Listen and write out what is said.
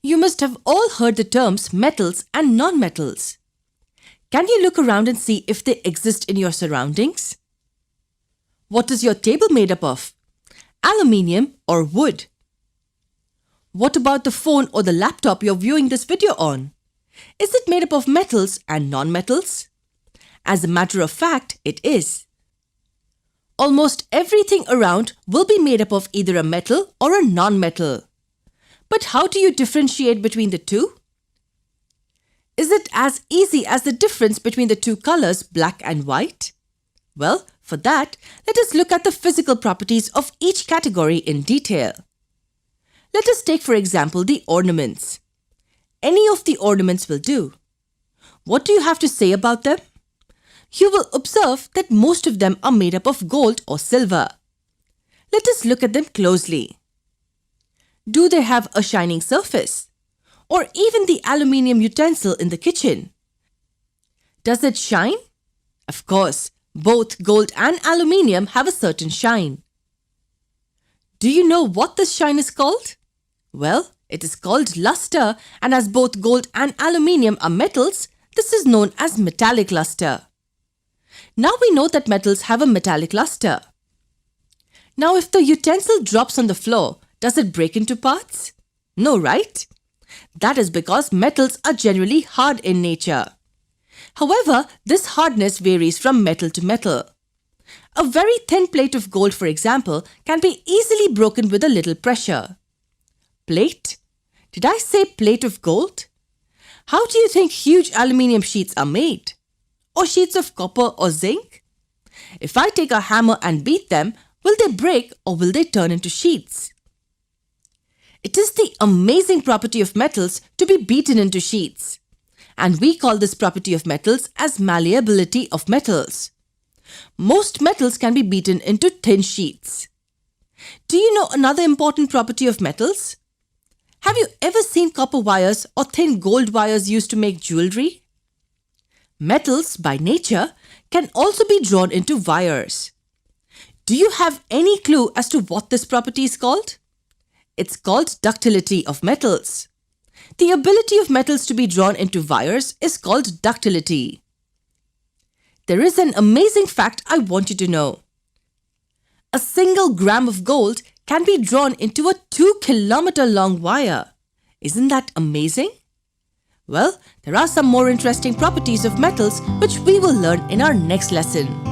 You must have all heard the terms metals and non-metals. Can you look around and see if they exist in your surroundings? What is your table made up of? Aluminium or wood? What about the phone or the laptop you're viewing this video on? Is it made up of metals and non-metals? As a matter of fact, it is. Almost everything around will be made up of either a metal or a non-metal. But how do you differentiate between the two? Is it as easy as the difference between the two colors black and white? Well, for that, let us look at the physical properties of each category in detail. Let us take for example the ornaments. Any of the ornaments will do. What do you have to say about them? You will observe that most of them are made up of gold or silver. Let us look at them closely. Do they have a shining surface? Or even the aluminium utensil in the kitchen? Does it shine? Of course, both gold and aluminium have a certain shine. Do you know what this shine is called? Well, it is called luster, and as both gold and aluminium are metals, this is known as metallic luster. Now we know that metals have a metallic luster. Now if the utensil drops on the floor, does it break into parts? No, right? That is because metals are generally hard in nature. However, this hardness varies from metal to metal. A very thin plate of gold, for example, can be easily broken with a little pressure. Plate? Did I say plate of gold? How do you think huge aluminium sheets are made? Or sheets of copper or zinc? If I take a hammer and beat them, will they break or will they turn into sheets? It is the amazing property of metals to be beaten into sheets. And we call this property of metals as malleability of metals. Most metals can be beaten into thin sheets. Do you know another important property of metals? Have you ever seen copper wires or thin gold wires used to make jewelry? Metals, by nature, can also be drawn into wires. Do you have any clue as to what this property is called? It's called ductility of metals. The ability of metals to be drawn into wires is called ductility. There is an amazing fact I want you to know. A single gram of gold can be drawn into a 2-kilometer long wire. Isn't that amazing? Well, there are some more interesting properties of metals which we will learn in our next lesson.